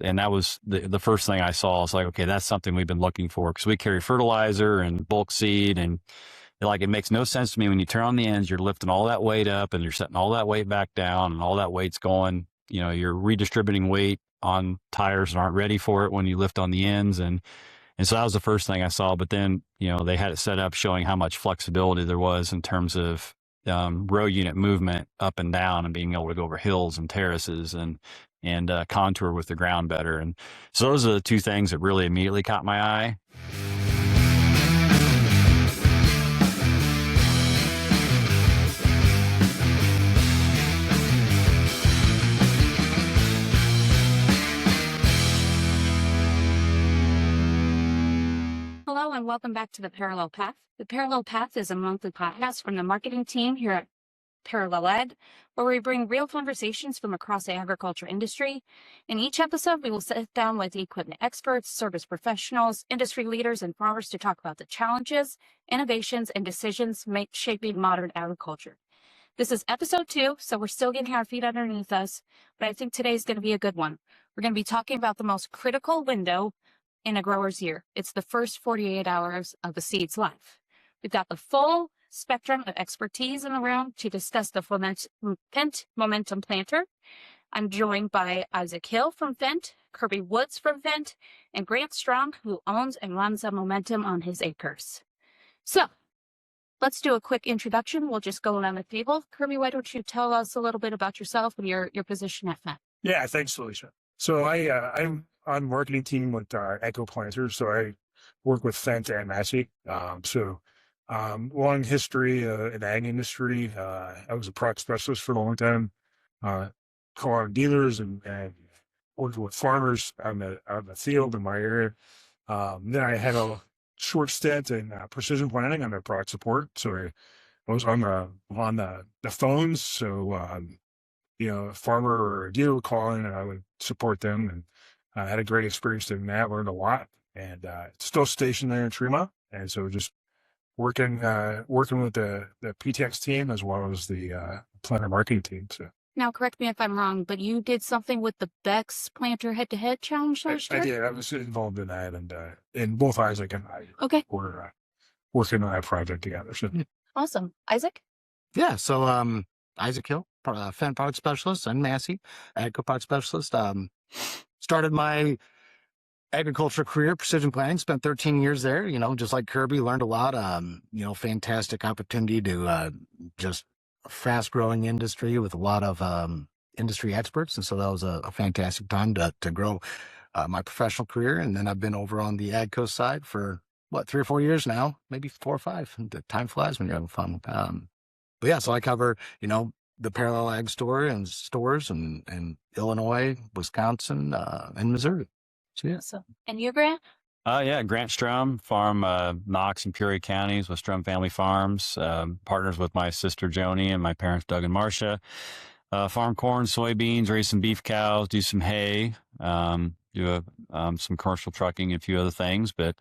And that was the first thing I saw. It's like, okay, that's something we've been looking for, because we carry fertilizer and bulk seed, and like, it makes no sense to me when you turn on the ends, you're lifting all that weight up and you're setting all that weight back down, and all that weight's going, you're redistributing weight on tires that aren't ready for it when you lift on the ends. And so that was the first thing I saw. But then, they had it set up showing how much flexibility there was in terms of row unit movement up and down, and being able to go over hills and terraces and contour with the ground better. And so those are the two things that really immediately caught my eye. Hello and welcome back to The Parallel Path. The Parallel Path is a monthly podcast from the marketing team here at Parallel Ed, where we bring real conversations from across the agriculture industry. In each episode, we will sit down with equipment experts, service professionals, industry leaders, and farmers to talk about the challenges, innovations, and decisions shaping modern agriculture. This is episode 2, so we're still getting our feet underneath us, but I think today's going to be a good one. We're going to be talking about the most critical window in a grower's year. It's the first 48 hours of a seed's life. We've got the full spectrum of expertise in the room to discuss the Fendt Momentum Planter. I'm joined by Isaac Hill from Fendt, Kirby Woods from Fendt, and Grant Strom, who owns and runs the Momentum on his acres. So let's do a quick introduction. We'll just go around the table. Kirby, why don't you tell us a little bit about yourself and your position at Fendt? Yeah, thanks, Felicia. So I'm on the marketing team with Echo Planters. So I work with Fendt and Massey. Long history in the ag industry. I was a product specialist for a long time, calling dealers and working with farmers out in the field in my area. Then I had a short stint in precision planting on the product support. So I was on the phones. So a farmer or a dealer would call in, and I would support them. And I had a great experience doing that. Learned a lot, and still stationed there in Tremont. And so just working with the PTX team as well as the planter marketing team. So now, correct me if I'm wrong, but you did something with the Beck's Planter Head-to-Head Challenge last year? I did. I was involved in that, and both Isaac and I were working on that project together. So awesome, Isaac. Yeah. So Isaac Hill, Fendt product specialist, and Massey, agriculture product specialist. Started my agriculture career, precision planting, spent 13 years there, just like Kirby, learned a lot, fantastic opportunity to just a fast growing industry with a lot of industry experts. And so that was a fantastic time to grow my professional career. And then I've been over on the AgCo side for 3 or 4 years now, maybe 4 or 5. The time flies when you're having fun. But yeah, so I cover, the parallel ag stores in Illinois, Wisconsin, and Missouri. So, yeah. Awesome. And you, Grant? Yeah, Grant Strom, farm Knox and Peoria counties with Strom Family Farms. Partners with my sister Joni and my parents Doug and Marcia. Farm corn, soybeans, raise some beef cows, do some hay, do some commercial trucking and a few other things. But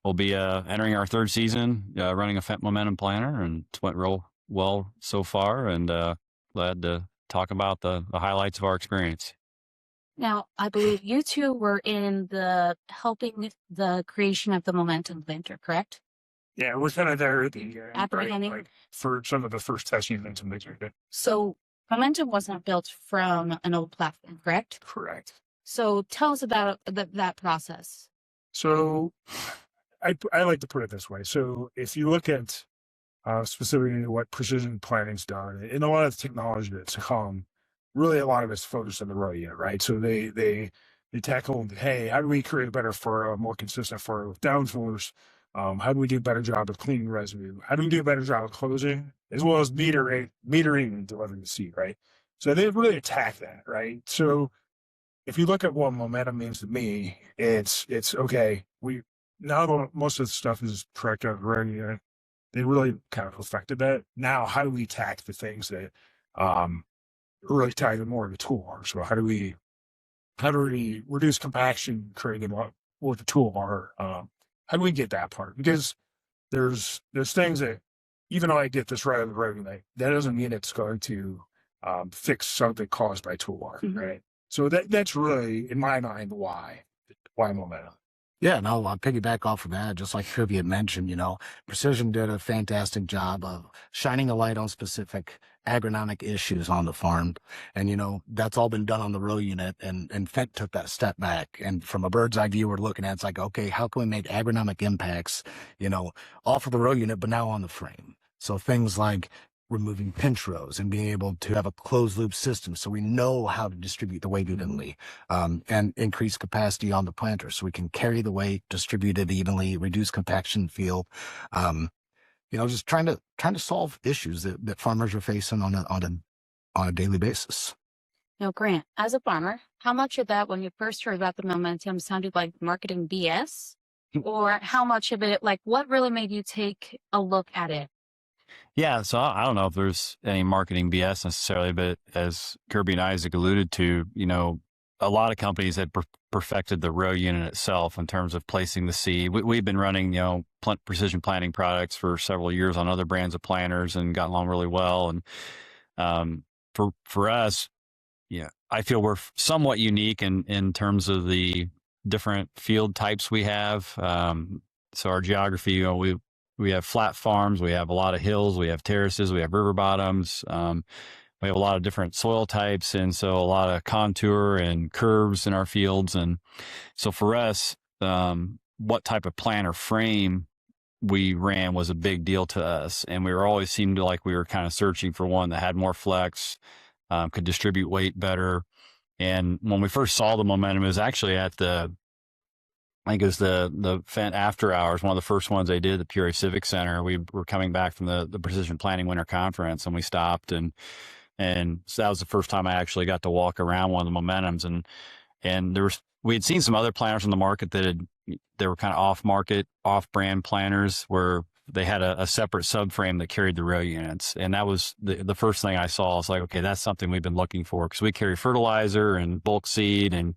we'll be entering our 3rd season running a Fendt Momentum Planter, and it's went real well so far. And glad to talk about the highlights of our experience. Now, I believe you two were in helping the creation of the Momentum Planter, correct? Yeah, we're kind of there at the beginning, like for some of the first testing and some things like that. So Momentum wasn't built from an old platform, correct? Correct. So tell us about that process. So I like to put it this way. So if you look at specifically what precision planting's done, and a lot of the technology that's come, really a lot of it's focused on the row unit, right? So they tackle, hey, how do we create a better furrow, a more consistent furrow with downforce? How do we do a better job of cleaning residue? How do we do a better job of closing, as well as metering and delivering the seed, right? So they really attack that, right? So if you look at what momentum means to me, it's okay. Now that most of the stuff is tracked out of the row unit, they really kind of affected that. Now, how do we attack the things that really tie to more of the toolbar? So how do we reduce compaction, create what the toolbar? How do we get that part? Because there's things that, even though I get this right on the road, that doesn't mean it's going to fix something caused by toolbar, right? So that's really, in my mind, why momentum. Yeah, no, I'll piggyback off of that. Just like Kirby had mentioned, Precision did a fantastic job of shining a light on specific agronomic issues on the farm. And, that's all been done on the row unit. And Fendt took that step back. And from a bird's eye view, we're looking at, it's like, okay, how can we make agronomic impacts, off of the row unit, but now on the frame? So things like removing pinch rows and being able to have a closed loop system so we know how to distribute the weight evenly, and increase capacity on the planter so we can carry the weight, distribute it evenly, reduce compaction field. Just trying to solve issues that farmers are facing on a daily basis. Now, Grant, as a farmer, how much of that, when you first heard about the momentum, sounded like marketing BS? Or how much of it, like, what really made you take a look at it? Yeah, so I don't know if there's any marketing BS necessarily, but as Kirby and Isaac alluded to, a lot of companies had perfected the row unit itself in terms of placing the seed. We've been running, precision planting products for several years on other brands of planters and gotten along really well. And for us, I feel we're somewhat unique in terms of the different field types we have. So our geography, we have flat farms, we have a lot of hills, we have terraces, we have river bottoms, we have a lot of different soil types, and so a lot of contour and curves in our fields. And so for us, what type of planter frame we ran was a big deal to us, and we were always seemed like we were kind of searching for one that had more flex, could distribute weight better. And when we first saw the momentum, it was actually at I think it was the Fendt after hours, one of the first ones they did at the Peoria Civic Center. We were coming back from the Precision Planting Winter Conference, and we stopped, and so that was the first time I actually got to walk around one of the momentums. And we had seen some other planters on the market they were kind of off-brand planters where they had a separate subframe that carried the row units. And that was the first thing I saw. It's like, okay, that's something we've been looking for, because we carry fertilizer and bulk seed, and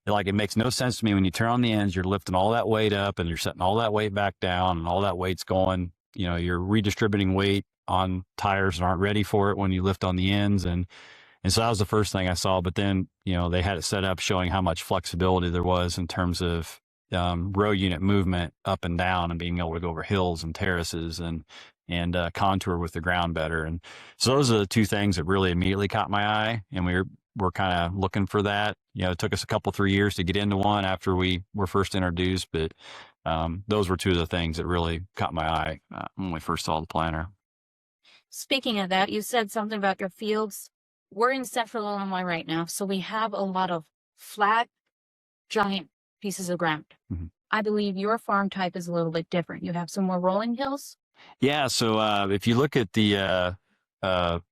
it makes no sense to me when you turn on the ends, you're lifting all that weight up and you're setting all that weight back down, and all that weight's going, you're redistributing weight on tires that aren't ready for it when you lift on the ends. And so that was the first thing I saw. But then, they had it set up showing how much flexibility there was in terms of row unit movement up and down, and being able to go over hills and terraces and contour with the ground better. And so those are the two things that really immediately caught my eye. And we're kind of looking for that. It took us 3 years to get into one after we were first introduced, but those were two of the things that really caught my eye when we first saw the planter. Speaking of that, you said something about your fields. We're in Central Illinois right now, so we have a lot of flat, giant pieces of ground. Mm-hmm. I believe your farm type is a little bit different. You have some more rolling hills? Yeah, so if you look at the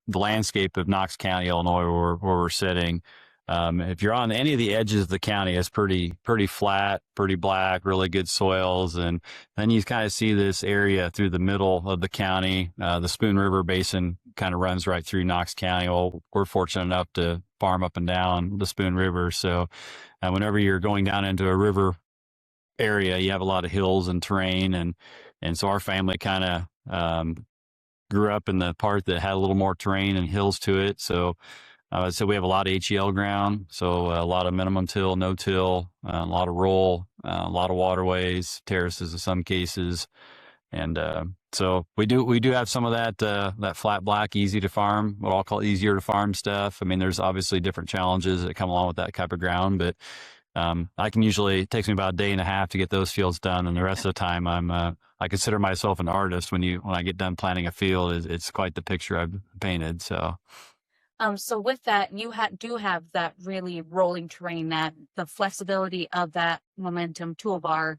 landscape of Knox County, Illinois, where we're sitting, if you're on any of the edges of the county, it's pretty flat, pretty black, really good soils. And then you kind of see this area through the middle of the county. The Spoon River Basin kind of runs right through Knox County. Well, we're fortunate enough to farm up and down the Spoon River. So whenever you're going down into a river area, you have a lot of hills and terrain. And so our family kind of grew up in the part that had a little more terrain and hills to it. So we have a lot of HEL ground, so a lot of minimum till, no till, a lot of roll, a lot of waterways, terraces in some cases. And so we do have some of that flat black, easy to farm, what I'll call easier to farm stuff. I mean, there's obviously different challenges that come along with that type of ground, but it takes me about a day and a half to get those fields done, and the rest of the time I consider myself an artist. When I get done planting a field, it's quite the picture I've painted. So with that, you do have that really rolling terrain, that the flexibility of that momentum toolbar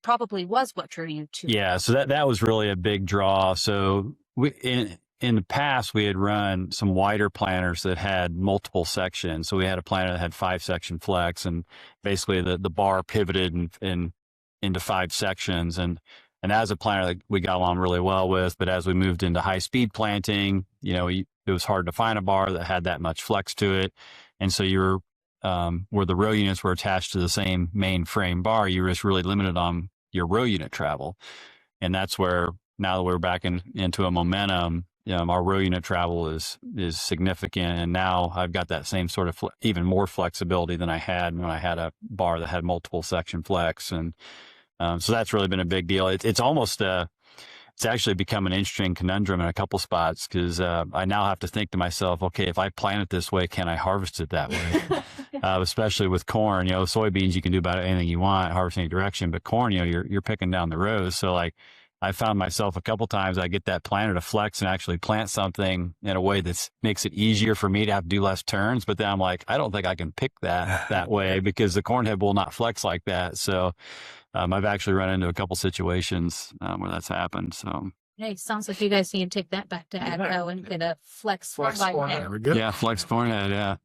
probably was what drew you to. Yeah, so that was really a big draw. So in the past, we had run some wider planters that had multiple sections. So we had a planter that had 5-section flex, and basically the bar pivoted into 5 sections. And as a planter that we got along really well with, but as we moved into high-speed planting, it was hard to find a bar that had that much flex to it. And so where the row units were attached to the same main frame bar, you were just really limited on your row unit travel. And that's where, now that we're back into a momentum, our row unit travel is significant. And now I've got that same sort of even more flexibility than I had when I had a bar that had multiple section flex. And so that's really been a big deal. It's almost it's actually become an interesting conundrum in a couple spots, because I now have to think to myself, okay, if I plant it this way, can I harvest it that way? Especially with corn, soybeans, you can do about anything you want, harvest any direction, but corn, you're picking down the rows. So like, I found myself a couple times, I get that planter to flex and actually plant something in a way that makes it easier for me to have to do less turns. But then I'm like, I don't think I can pick that way, because the corn head will not flex like that. So I've actually run into a couple situations where that's happened. So Hey, sounds like you guys need to take that back to AGCO and get a flex corn head. There we go. yeah, flex corn head, yeah.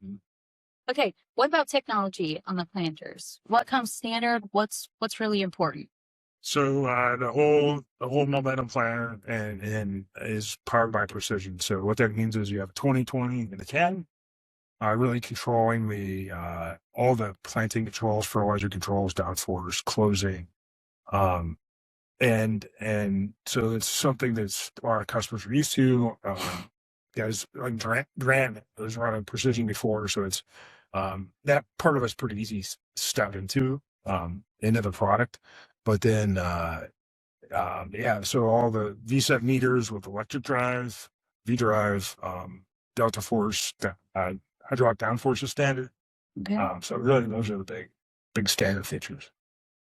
Okay, what about technology on the planters? What comes standard? What's really important? So the whole momentum planner and is powered by precision. So what that means is you have 20/20 in the can, really controlling the all the planting controls, fertilizer controls, downforce, closing, and so it's something that's our customers are used to. Guys like Grant was running precision before, so it's that part of it's pretty easy to step into the product. But then, so all the VSET meters with electric drive, V drive, Delta Force, hydraulic downforce is standard. Okay. So really, those are the big standard features.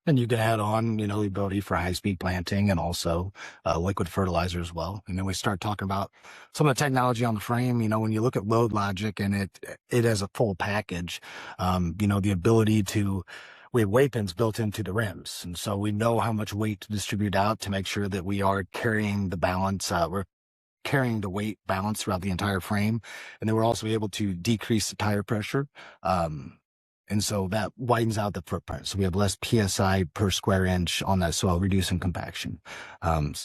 And you can add on, the ability for high-speed planting and also liquid fertilizer as well. And then we start talking about some of the technology on the frame. When you look at load logic and it as a full package, the ability to, we have weight pins built into the rims. And so we know how much weight to distribute out to make sure that we are carrying the balance. We're carrying the weight balance throughout the entire frame. And then we're also able to decrease the tire pressure. And so that widens out the footprint. So we have less PSI per square inch on that soil, reducing compaction. And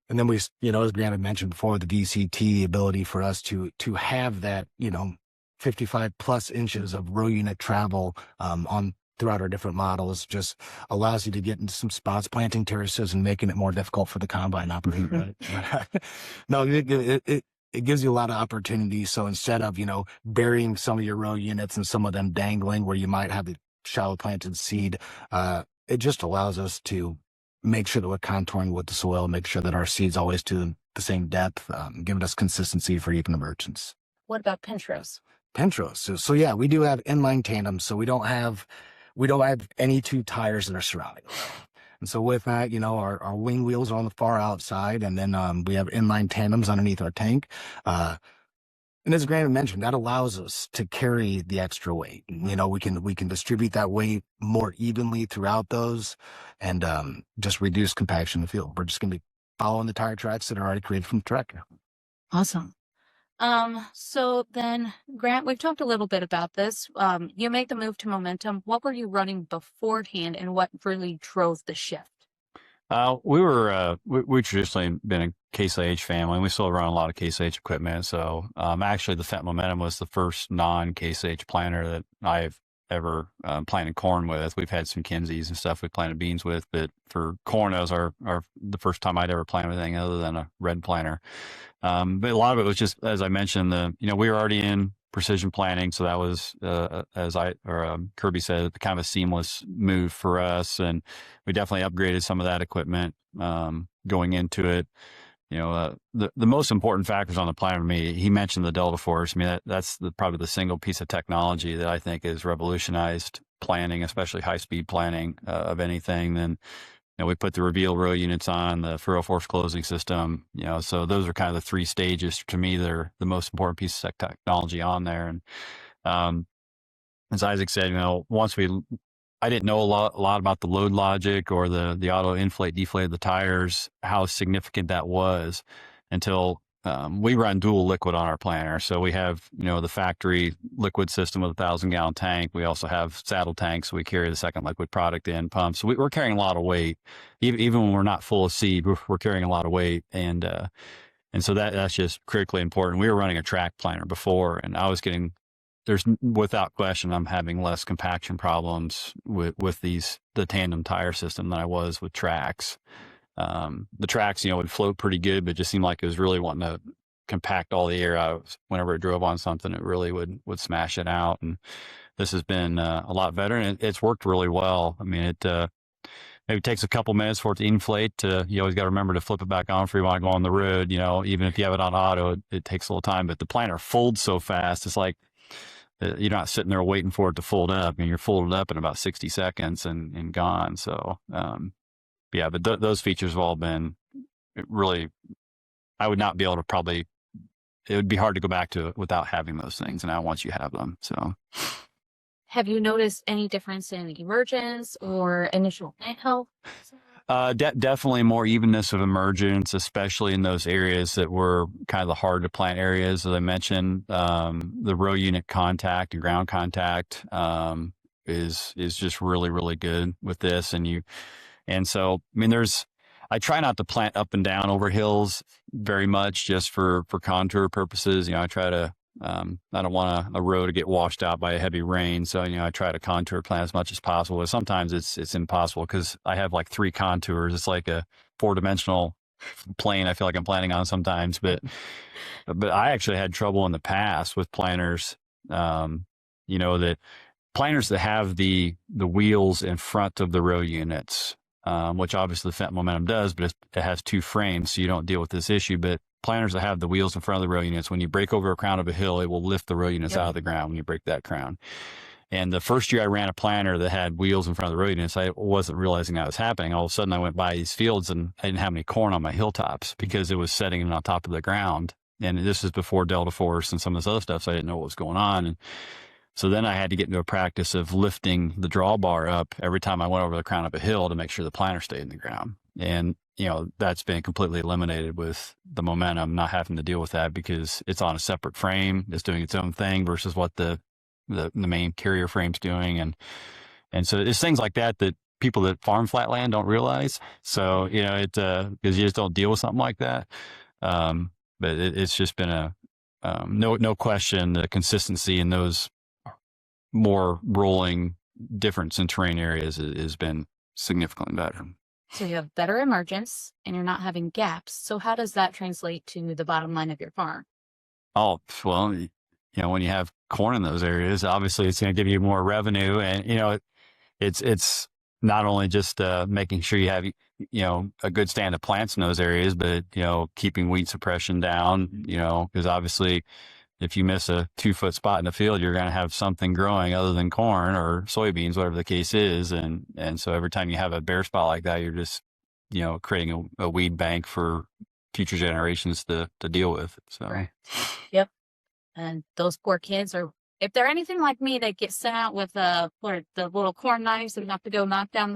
then we, as Grant had mentioned before, the VCT ability for us to have that, 55 plus inches of row unit travel on throughout our different models just allows you to get into some spots, planting terraces, and making it more difficult for the combine operator. No, it gives you a lot of opportunities. So instead of, burying some of your row units and some of them dangling where you might have the shallow planted seed, it just allows us to make sure that we're contouring with the soil, make sure that our seed's always to the same depth, giving us consistency for even emergence. What about pinch rows? Pinch rows. So yeah, we do have inline tandems. So we don't have any two tires that are surrounding them. And so with that, our wing wheels are on the far outside, and then we have inline tandems underneath our tank. And as Grant mentioned, that allows us to carry the extra weight. We can distribute that weight more evenly throughout those, and just reduce compaction in the field. We're just going to be following the tire tracks that are already created from the tractor. Awesome. So then, Grant, we've talked a little bit about this. You made the move to momentum. What were you running beforehand, and what really drove the shift? We traditionally been a Case IH family, and we still run a lot of Case IH equipment. So, actually the Fendt Momentum was the first non-Case IH planter that I've ever planted corn with. We've had some Kinseys and stuff we planted beans with, but for corn, that was the first time I'd ever planted anything other than a red planter. But a lot of it was just, as I mentioned, we were already in precision planting. So that was, Kirby said, kind of a seamless move for us. And we definitely upgraded some of that equipment going into it. The most important factors on the planter for me, he mentioned the Delta Force. I mean, that's probably the single piece of technology that I think has revolutionized planting, especially high-speed planting of anything. Then, we put the reveal row units on, the furrow force closing system, so those are kind of the three stages. To me, they're the most important piece of technology on there. And as Isaac said, I didn't know a lot about the load logic or the auto inflate deflate the tires, how significant that was, until we run dual liquid on our planter. So we have, the factory liquid system with a 1,000-gallon tank. We also have saddle tanks. So we carry the second liquid product in pumps. So we're carrying a lot of weight. Even when we're not full of seed, we're carrying a lot of weight. And so that's just critically important. We were running a track planter before, and without question, I'm having less compaction problems with the tandem tire system than I was with tracks. The tracks, would float pretty good, but it just seemed like it was really wanting to compact all the air out. Whenever it drove on something, it really would smash it out. And this has been a lot better, and it's worked really well. I mean, it maybe takes a couple minutes for it to inflate. You always got to remember to flip it back on if you want to go on the road. Even if you have it on auto, it takes a little time. But the planter folds so fast, it's like you're not sitting there waiting for it to fold up. I mean, you're folded up in about 60 seconds and gone. So, yeah, but those features have all been really, I would not be able to probably, it would be hard to go back to it without having those things. And now once you have them, so. Have you noticed any difference in emergence or initial plant health? Definitely more evenness of emergence, especially in those areas that were kind of the hard to plant areas. As I mentioned, the row unit contact and ground contact is just really, really good with this. And so, I mean, I try not to plant up and down over hills very much, just for contour purposes. I try to, I don't want a row to get washed out by a heavy rain. So, I try to contour plant as much as possible. But sometimes it's impossible because I have like 3 contours. It's like a 4-dimensional plane I feel like I'm planting on sometimes. But I actually had trouble in the past with planters, that planters that have the wheels in front of the row units, which obviously the Fendt Momentum does, but it has 2 frames, so you don't deal with this issue. But planters that have the wheels in front of the row units, when you break over a crown of a hill, it will lift the row units out of the ground when you break that crown. And the first year I ran a planter that had wheels in front of the row units, I wasn't realizing that was happening. All of a sudden I went by these fields and I didn't have any corn on my hilltops because it was setting on top of the ground. And this is before Delta Force and some of this other stuff, so I didn't know what was going on. And so then I had to get into a practice of lifting the drawbar up every time I went over the crown of a hill to make sure the planter stayed in the ground. And, that's been completely eliminated with the Momentum, not having to deal with that because it's on a separate frame. It's doing its own thing versus what the main carrier frame's doing. And so it's things like that people that farm flatland don't realize. So, because you just don't deal with something like that. But it's just been no question, the consistency in those more rolling difference in terrain areas has been significantly better. So you have better emergence and you're not having gaps. So how does that translate to the bottom line of your farm? Oh, well, when you have corn in those areas, obviously it's going to give you more revenue. And, it's not only just making sure you have, a good stand of plants in those areas, but, keeping weed suppression down, because obviously if you miss a 2-foot spot in the field, you're going to have something growing other than corn or soybeans, whatever the case is. And so every time you have a bare spot like that, you're just, creating a weed bank for future generations to deal with. So, right. Yep. And those poor kids if they're anything like me, they get sent out with the little corn knives and have to go knock down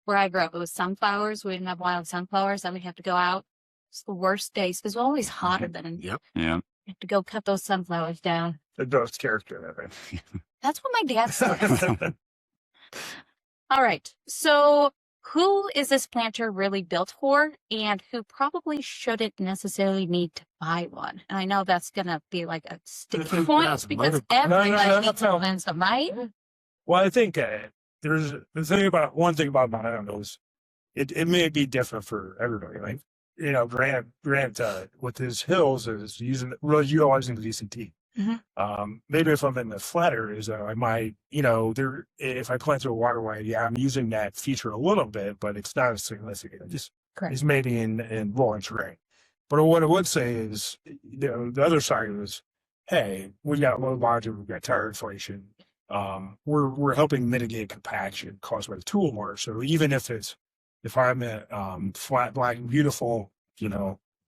where I grew up. It was sunflowers. We didn't have wild sunflowers. Then we have to go out. It's the worst days because it's always hotter than. Yep. Yeah. You have to go cut those sunflowers down. The ghost character of it. That's what my dad said. All right. So who is this planter really built for and who probably shouldn't necessarily need to buy one? And I know that's going to be like a sticky point because everybody needs a Momentum, right? Well, I think there's one thing about Momentum is it may be different for everybody. Like, Grant with his hills is utilizing the VCT. Mm-hmm. Maybe if I'm in the flat areas, I might, if I plant through a waterway, I'm using that feature a little bit, but it's not as significant. It's maybe in rolling terrain. But what I would say is, the other side is, hey, we've got low margin, we've got tire inflation. We're helping mitigate compaction caused by the tool more. So even if I'm at flat, black, and beautiful,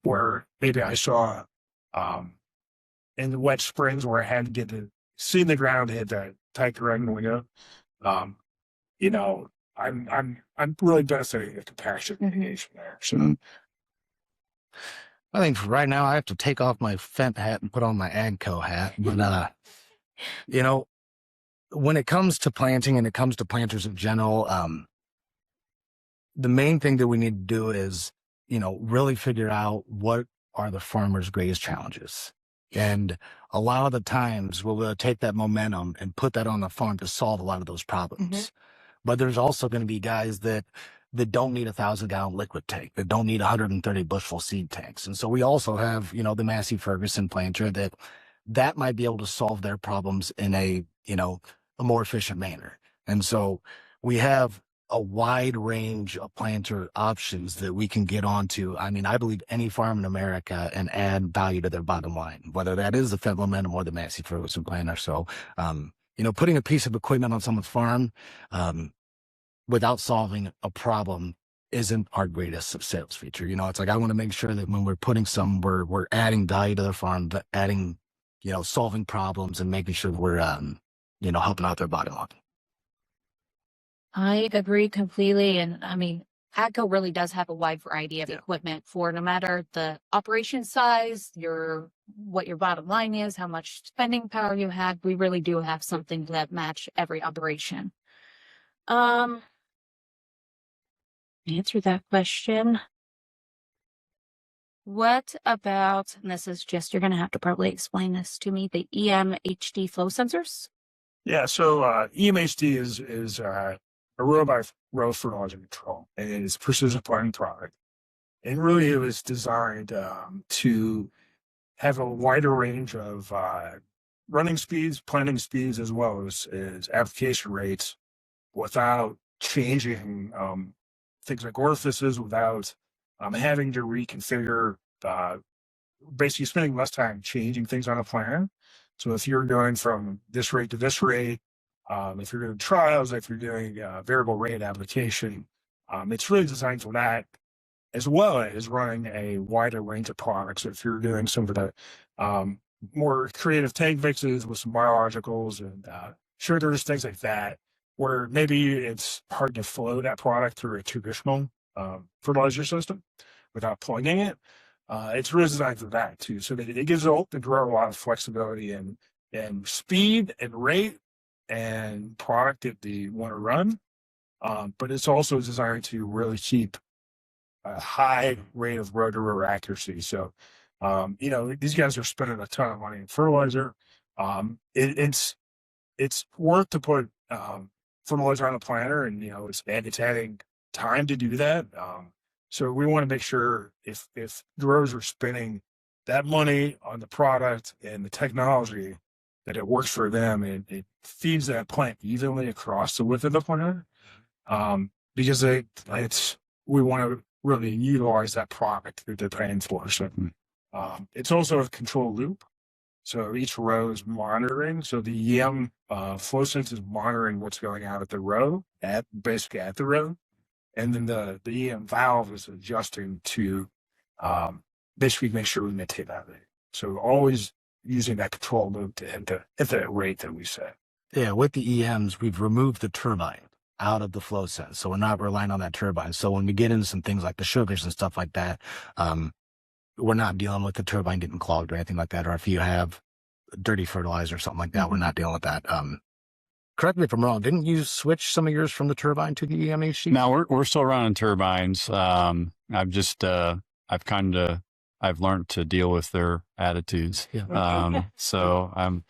where maybe I saw in the wet springs where I had to get to see the ground hit that tight correct window, I'm really benefiting the compaction mitigation there. So I think for right now I have to take off my Fendt hat and put on my AGCO hat. But when it comes to planting and it comes to planters in general, the main thing that we need to do is, really figure out what are the farmer's greatest challenges. And a lot of the times we'll take that momentum and put that on the farm to solve a lot of those problems. Mm-hmm. But there's also going to be guys that that don't need 1,000-gallon liquid tank, that don't need 130 bushel seed tanks. And so we also have, the Massey Ferguson planter that might be able to solve their problems in a more efficient manner. And so we have a wide range of planter options that we can get onto. I mean, I believe any farm in America and add value to their bottom line, whether that is the Fendt Momentum or the Massey Ferguson planter. So, putting a piece of equipment on someone's farm without solving a problem isn't our greatest sales feature. It's like, I want to make sure that when we're putting we're adding value to their farm, but adding, solving problems and making sure that we're, helping out their bottom line. I agree completely. And I mean, AGCO really does have a wide variety of equipment for no matter the operation size, what your bottom line is, how much spending power you have. We really do have something that match every operation. Answer that question. What about, and this is just, you're going to have to probably explain this to me, the EMHD flow sensors? Yeah, so EMHD is a row-by-row fertilizer control, and it is a precision planting product. And really, it was designed to have a wider range of running speeds, planting speeds, as well as application rates without changing things like orifices, without having to reconfigure, basically spending less time changing things on a plan. So if you're going from this rate to this rate, if you're doing trials, if you're doing variable rate application, it's really designed for that, as well as running a wider range of products. If you're doing some of the more creative tank mixes with some biologicals and sugars, things like that, where maybe it's hard to flow that product through a traditional fertilizer system without plugging it. It's really designed for that too. So that it gives the grower a lot of flexibility and speed and rate and product that they want to run. But it's also designed to really keep a high rate of row-to-row accuracy. So, these guys are spending a ton of money in fertilizer. It's worth to put fertilizer on a planter, and it's adding time to do that. So we want to make sure if growers are spending that money on the product and the technology, that it works for them and it feeds that plant evenly across the width of the planter. Because we want to really utilize that product that they're paying for. So it's also a control loop. So each row is monitoring. So the EM flow sense is monitoring what's going out at the row, basically at the row. And then the EM valve is adjusting to basically make sure we maintain that rate. So always using that control loop to hit the rate that we set. Yeah, with the EMs, we've removed the turbine out of the flow sense. So we're not relying on that turbine. So when we get into some things like the sugars and stuff like that, we're not dealing with the turbine getting clogged or anything like that. Or if you have dirty fertilizer or something like that, we're not dealing with that. Correct me if I'm wrong. Didn't you switch some of yours from the turbine to the EMHD? No, we're still running turbines. I've learned to deal with their attitudes. Yeah. So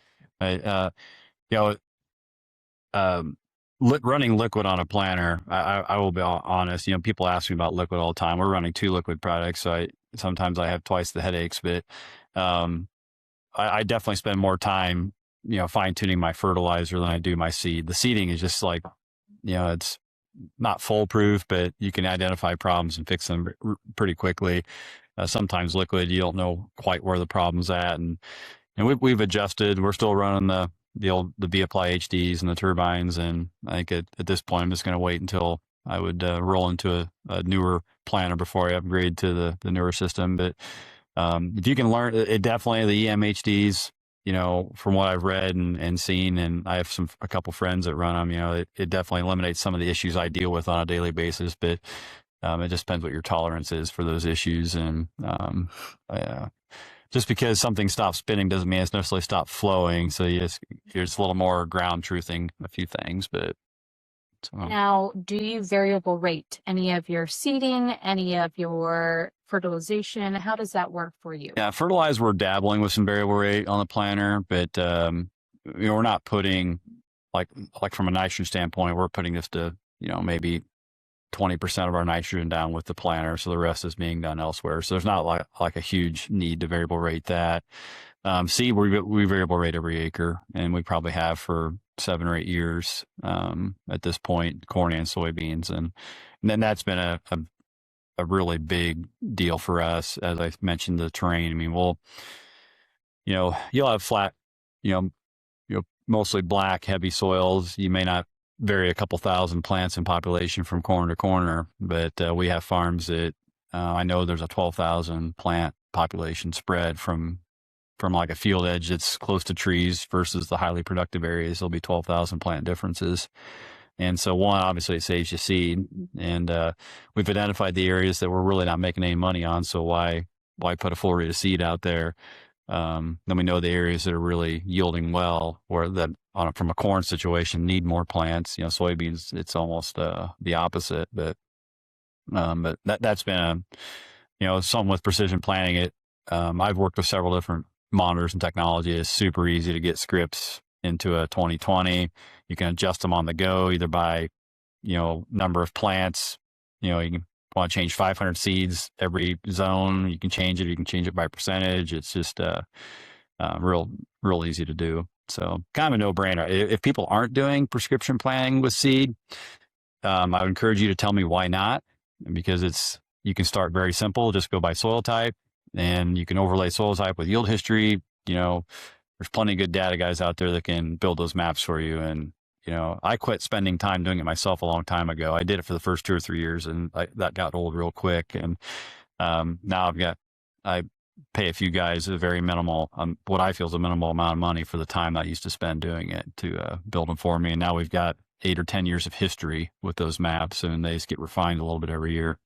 running liquid on a planter, I will be honest, people ask me about liquid all the time. We're running 2 liquid products. So sometimes I have twice the headaches, but I definitely spend more time fine tuning my fertilizer than I do my seed. The seeding is just like, it's not foolproof, but you can identify problems and fix them pretty quickly. Sometimes liquid, you don't know quite where the problem's at. And we've adjusted. We're still running the V-Apply HDs and the turbines. And I think at this point, I'm just going to wait until I would roll into a newer planter before I upgrade to the newer system. But if you can learn it, definitely the EMHDs, from what I've read and seen, and I have a couple friends that run them, it definitely eliminates some of the issues I deal with on a daily basis, but it just depends what your tolerance is for those issues. And just because something stops spinning doesn't mean it's necessarily stopped flowing. So there's a little more ground truthing a few things, but. Now, do you variable rate any of your seeding, any of your fertilization? How does that work for you? Yeah, fertilizer, we're dabbling with some variable rate on the planter, but we're not putting like from a nitrogen standpoint, we're putting this to maybe 20% of our nitrogen down with the planter. So the rest is being done elsewhere. So there's not like a huge need to variable rate that. Seed, we variable rate every acre, and we probably have for 7 or 8 years at this point, corn and soybeans. And then that's been a really big deal for us. As I mentioned, the terrain. I mean, you'll have flat, mostly black, heavy soils. You may not vary a couple thousand plants in population from corner to corner, but we have farms that I know there's a 12,000 plant population spread from like a field edge that's close to trees versus the highly productive areas. There'll be 12,000 plant differences. And so one, obviously it saves you seed, and we've identified the areas that we're really not making any money on. So why put a full rate of seed out there? Then we know the areas that are really yielding well, or that from a corn situation need more plants. Soybeans, it's almost the opposite. But that's been something with precision planting. I've worked with several different monitors and technology. It's super easy to get scripts into a 2020. You can adjust them on the go, either by number of plants. You can want to change 500 seeds every zone. You can change it. You can change it by percentage. It's just real easy to do. So kind of a no-brainer. If people aren't doing prescription planting with seed, I would encourage you to tell me why not, because you can start very simple. Just go by soil type, and you can overlay soil type with yield history. There's plenty of good data guys out there that can build those maps for you. And I quit spending time doing it myself a long time ago. I did it for the first 2 or 3 years, and that got old real quick. And now I pay a few guys a very minimal, what I feel is a minimal amount of money for the time I used to spend doing it to build them for me. And now we've got 8 or 10 years of history with those maps, and they just get refined a little bit every year.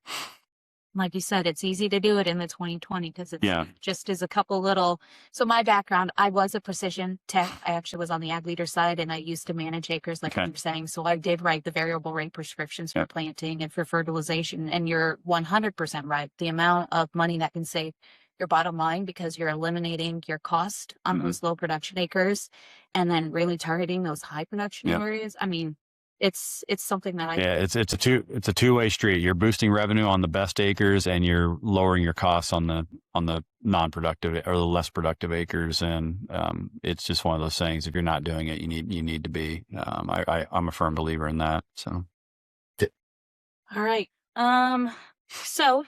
Like you said, it's easy to do it in the 2020 because it's just as a couple little. So my background, I was a precision tech. I actually was on the ag leader side, and I used to manage acres, like you were saying. So I did write the variable rate prescriptions for planting and for fertilization. And you're 100% right. The amount of money that can save your bottom line, because you're eliminating your cost on those low production acres, and then really targeting those high production areas. I mean, it's something that it's a two-way street. You're boosting revenue on the best acres, and you're lowering your costs on the non-productive or the less productive acres. And it's just one of those things. If you're not doing it, you need to be. I'm a firm believer in that. So, all right. So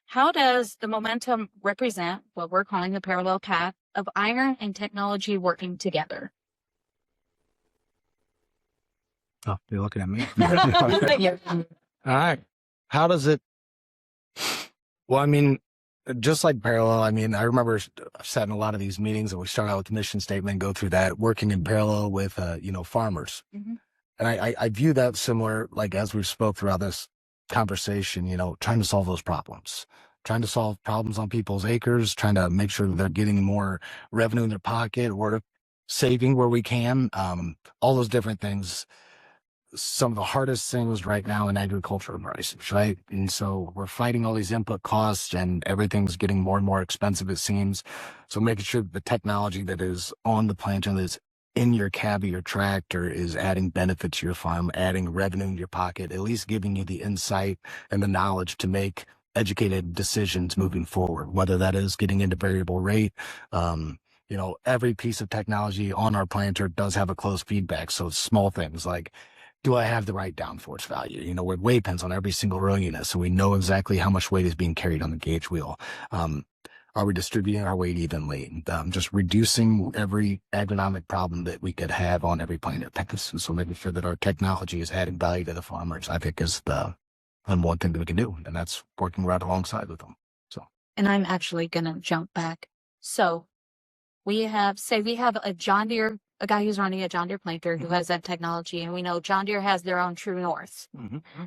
how does the momentum represent what we're calling the parallel path of iron and technology working together? Oh, you're looking at me. All right. How does it? Well, I mean, just like parallel, I mean, I remember sat in a lot of these meetings, and we start out with the mission statement, go through that, working in parallel with, farmers. Mm-hmm. And I view that similar, like as we spoke throughout this conversation, trying to solve those problems, trying to solve problems on people's acres, trying to make sure that they're getting more revenue in their pocket, or saving where we can, all those different things. Some of the hardest things right now in agriculture prices, right? And so we're fighting all these input costs, and everything's getting more and more expensive, it seems. So making sure that the technology that is on the planter, that's in your cab of your tractor, is adding benefit to your farm, adding revenue in your pocket, at least giving you the insight and the knowledge to make educated decisions moving forward, whether that is getting into variable rate. Every piece of technology on our planter does have a closed feedback. So small things like, do I have the right downforce value? We're weight pins on every single row unit, so we know exactly how much weight is being carried on the gauge wheel. Are we distributing our weight evenly? Just reducing every agronomic problem that we could have on every plant. So making sure that our technology is adding value to the farmers, I think, is the one thing that we can do, and that's working right alongside with them. So, and I'm actually going to jump back. So we have a John Deere, a guy who's running a John Deere planter who has that technology, and we know John Deere has their own true north.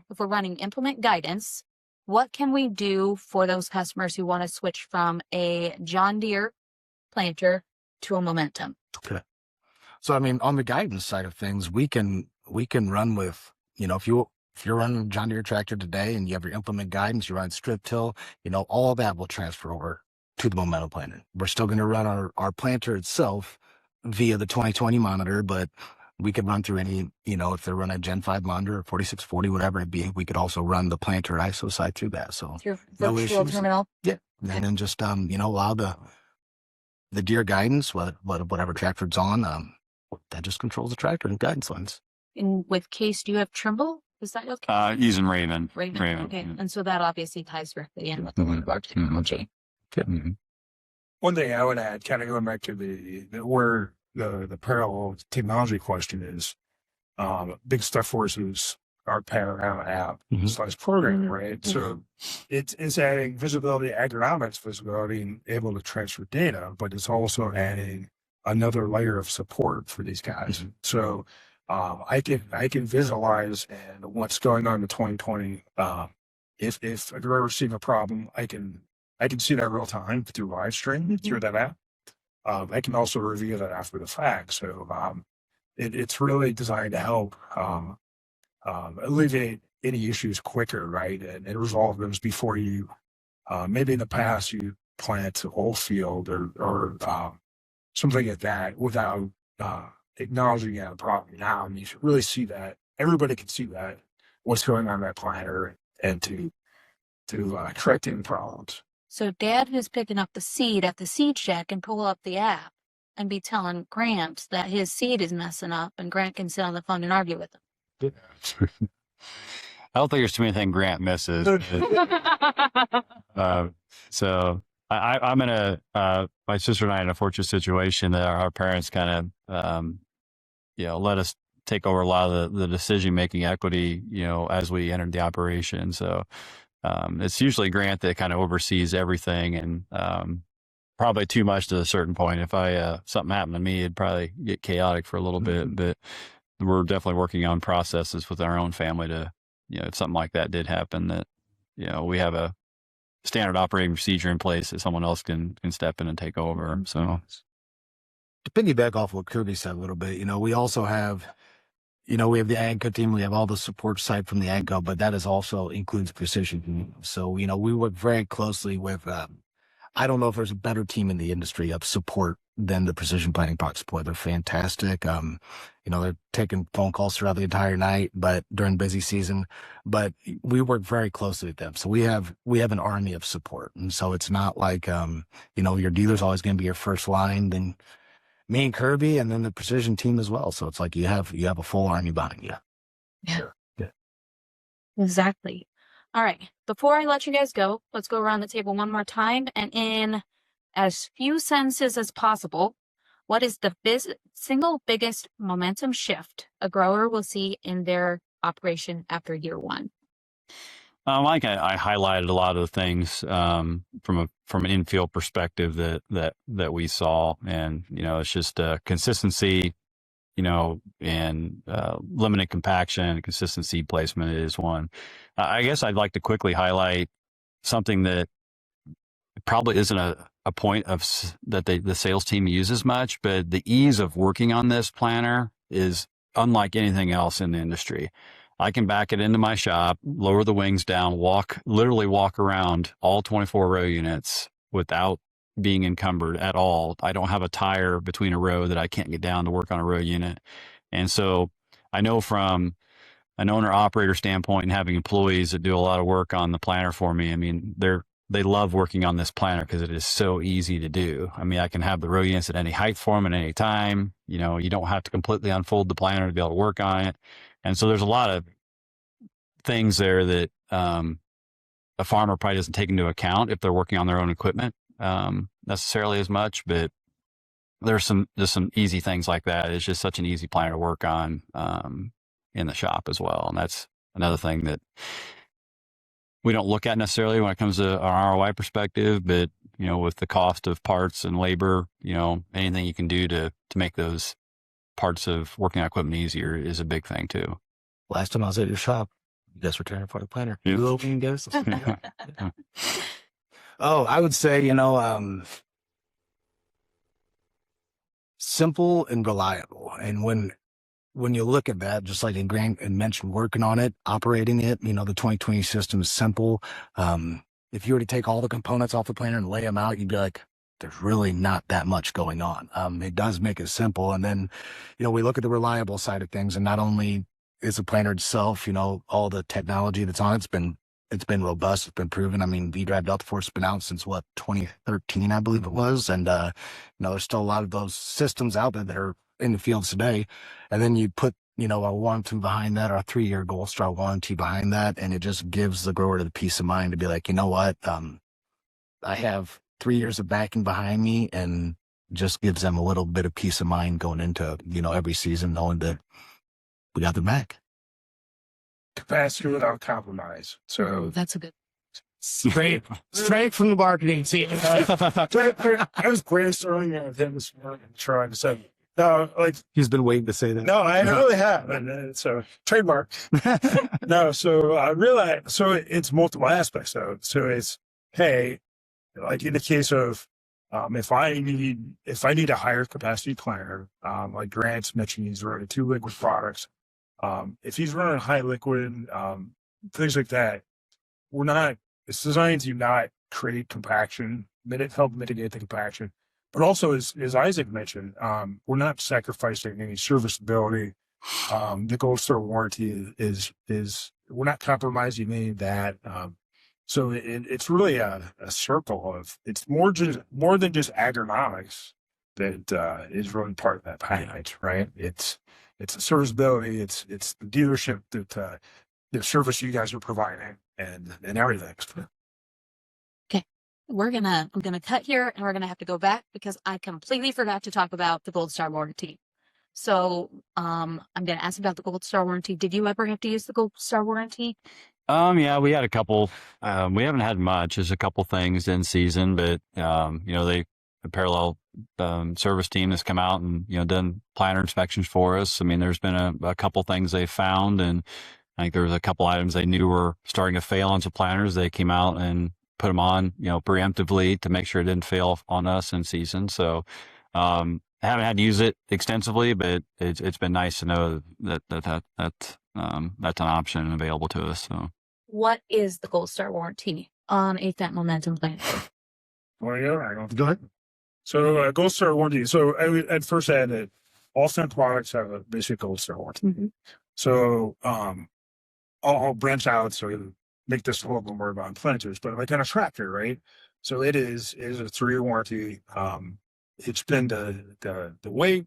If we're running implement guidance, what can we do for those customers who want to switch from a John Deere planter to a Momentum? Okay. So, I mean, on the guidance side of things, we can run with, if you're running a John Deere tractor today and you have your implement guidance, you run strip till, all of that will transfer over to the Momentum planter. We're still going to run our planter itself via the 2020 monitor, but we could run through any, if they're running a Gen 5 monitor or 4640, whatever it be, we could also run the planter ISO side through that. So Your no virtual issues. terminal. Yeah. And then just, allow the deer guidance, whatever tractor it's on, that just controls the tractor and guidance lines. And with Case, do you have Trimble? Is that okay? Using Raven. Raven. Okay. Yeah. And so that obviously ties directly in with the Mhm. Lindbergh technology. Mhm. One thing I would add, kind of going back to where the parallel technology question is, big stuff for us is our panorama app / programming, right? So it's adding visibility, agronomics visibility, and able to transfer data, but it's also adding another layer of support for these guys. So I can visualize and what's going on in 2020. If a driver's seeing a problem, I can see that real time through live stream through that app. I can also review that after the fact. So it's really designed to help alleviate any issues quicker, right? And resolve those before you, maybe in the past, you plant a whole field or something like that without acknowledging that problem. Now, and you should really see that. Everybody can see that, what's going on in that planter, and to correct any problems. So Dad who's picking up the seed at the seed shack can pull up the app and be telling Grant that his seed is messing up, and Grant can sit on the phone and argue with him. I don't think there's too many things Grant misses. So I'm in my sister and I are in a fortunate situation that our parents kind of, let us take over a lot of the decision-making equity, as we entered the operation. So it's usually Grant that kind of oversees everything, and probably too much to a certain point. If something happened to me, it'd probably get chaotic for a little bit, but we're definitely working on processes with our own family to, if something like that did happen, that, we have a standard operating procedure in place that someone else can step in and take over. So to piggyback off what Kirby said a little bit, we also have, we have the AGCO team, we have all the support side from the AGCO, but that is also includes precision. So, we work very closely with, I don't know if there's a better team in the industry of support than the precision planting product support. They're fantastic. They're taking phone calls throughout the entire night, but during busy season, but we work very closely with them. So we have an army of support. And so it's not like, your dealer's always going to be your first line, then me and Kirby, and then the precision team as well. So it's like you have a full army behind you. Yeah. Sure. Yeah. Exactly. All right. Before I let you guys go, let's go around the table one more time. And in as few sentences as possible, what is the single biggest momentum shift a grower will see in their operation after year one? Like I highlighted a lot of the things from an infield perspective that we saw, and it's just consistency, and limited compaction, consistent seed placement is one. I guess I'd like to quickly highlight something that probably isn't a point of that the sales team uses much, but the ease of working on this planner is unlike anything else in the industry. I can back it into my shop, lower the wings down, literally walk around all 24 row units without being encumbered at all. I don't have a tire between a row that I can't get down to work on a row unit. And so I know from an owner operator standpoint and having employees that do a lot of work on the planner for me, I mean, they love working on this planner because it is so easy to do. I mean, I can have the row units at any height for them at any time. You don't have to completely unfold the planner to be able to work on it. And so there's a lot of things there that a farmer probably doesn't take into account if they're working on their own equipment necessarily as much, but there's just some easy things like that. It's just such an easy planner to work on in the shop as well. And that's another thing that we don't look at necessarily when it comes to an ROI perspective, but with the cost of parts and labor, anything you can do to make those parts of working on equipment easier is a big thing too. Last time I was at your shop, you guys were tearing apart the planner. Yeah. You open guys. Oh, I would say, simple and reliable. And when you look at that, just like Grant mentioned, working on it, operating it, the 2020 system is simple. If you were to take all the components off the planner and lay them out, you'd be like, there's really not that much going on. It does make it simple. And then, we look at the reliable side of things, and not only is the planter itself, all the technology that's on it's been robust. It's been proven. I mean, V-Drive Delta Force has been out since 2013, I believe it was. And, there's still a lot of those systems out there that are in the fields today. And then you put, a warranty behind that, or a 3-year Gold Star warranty behind that. And it just gives the grower the peace of mind to be like, you know what? I have 3 years of backing behind me, and just gives them a little bit of peace of mind going into, every season, knowing that we got their back. Capacity without compromise. So That's a good. Straight from the marketing team. I was brainstorming with him this morning, trying to say, no, like He's been waiting to say that. no, I really have, and so trademark. No, so I realize, so it's multiple aspects though. So it's, hey, like in the case of if I need a higher capacity planter, like Grant's mentioned, he's running 2 liquid products. If he's running high liquid, things like that, it's designed to not create compaction, help mitigate the compaction. But also, as Isaac mentioned, we're not sacrificing any serviceability. The Gold Star warranty is we're not compromising any of that. So it's really a circle of, it's more than just agronomics that is really part of that package, right? It's the serviceability, it's the dealership that the service you guys are providing, and everything. I'm gonna cut here, and we're gonna have to go back because I completely forgot to talk about the Gold Star warranty. So I'm gonna ask about the Gold Star warranty. Did you ever have to use the Gold Star warranty? Yeah, we had a couple. We haven't had much. There's a couple things in season, but the parallel service team has come out and done planter inspections for us. I mean, there's been a couple things they found, and I think there was a couple items they knew were starting to fail on some planters. They came out and put them on, preemptively to make sure it didn't fail on us in season. So, I haven't had to use it extensively, but it's been nice to know that's an option and available to us. So, What is the Gold Star warranty on a Fendt Momentum planter? Well, yeah, Go ahead. So Gold Star warranty. So at first I had that all Fendt products have a basic Gold Star warranty. Mm-hmm. So I'll branch out so we make this a little bit more about planters, but like on a tractor, right? So it is a 3-year warranty. It's been the weight.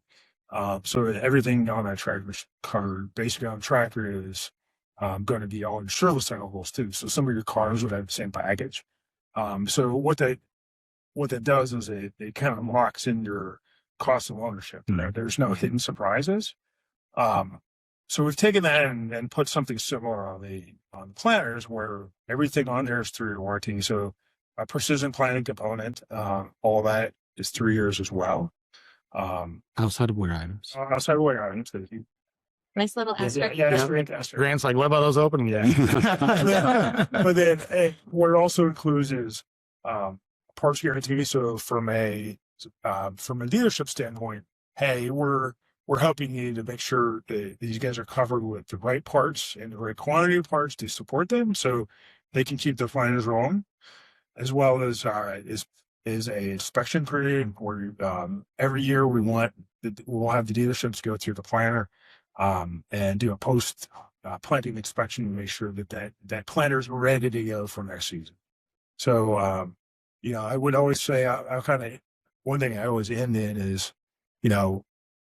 So everything on that tractor covered basically on the tractor is going to be all your service cycles too. So some of your cars would have the same package. So what that does is it kind of locks in your cost of ownership. There's no hidden surprises. So we've taken that and put something similar on the planters, where everything on there is 3-year warranty. So a precision planting component, all that is 3 years as well. Outside of wear items. Outside of wear items. Nice little asterisk. Yeah, that's fantastic. Grant's like, what about those opening? Yeah. But then what it also includes is parts guarantee. So from a dealership standpoint, hey, we're helping you to make sure that these guys are covered with the right parts and the right quantity of parts to support them, so they can keep the planters rolling, as well as is a inspection period where every year we'll have the dealerships go through the planter and do a post planting inspection to make sure that planter is ready to go for next season. So I would always say I kind of, one thing I always end in is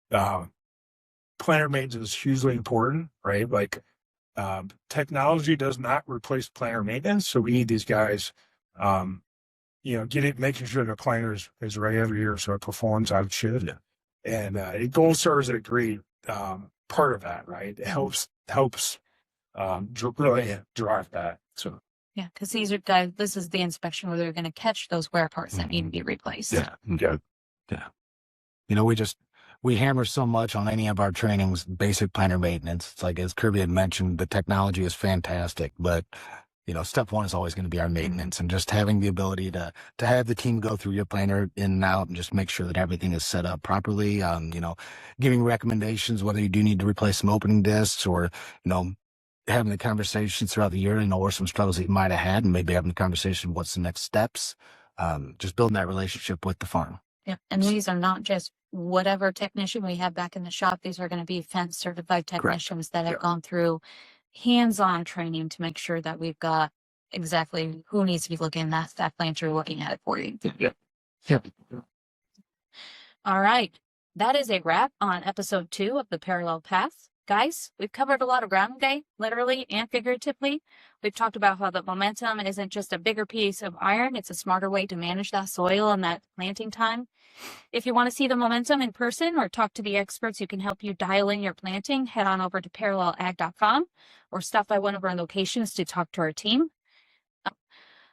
planter maintenance is hugely important, right? Like technology does not replace planter maintenance, so we need these guys making sure the planter is ready every year so it performs how it should. Yeah. And Gold Star is a great part of that, right? It helps really drive that. So Yeah, because these are guys. This is the inspection where they're going to catch those wear parts that need to be replaced. Yeah. We hammer so much on any of our trainings, basic planter maintenance. It's like, as Kirby had mentioned, the technology is fantastic, but step one is always going to be our maintenance, and just having the ability to have the team go through your planter in and out and just make sure that everything is set up properly. Giving recommendations, whether you do need to replace some opening discs, or, having the conversations throughout the year, or some struggles that you might have had, and maybe having the conversation, what's the next steps? just building that relationship with the farm. Yeah. And these are not just whatever technician we have back in the shop. These are going to be Fendt certified technicians that have gone through hands-on training to make sure that we've got exactly who needs to be looking at that planter, looking at it for you. Yep. All right. That is a wrap on episode 2 of the Parallel Path. Guys, we've covered a lot of ground today, literally and figuratively. We've talked about how the momentum isn't just a bigger piece of iron. It's a smarter way to manage that soil and that planting time. If you want to see the momentum in person or talk to the experts who can help you dial in your planting, head on over to parallelag.com or stop by one of our locations to talk to our team.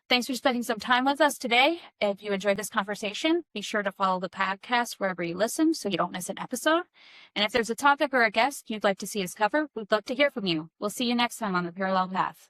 Thanks for spending some time with us today. If you enjoyed this conversation, be sure to follow the podcast wherever you listen so you don't miss an episode. And if there's a topic or a guest you'd like to see us cover, we'd love to hear from you. We'll see you next time on the Parallel Path.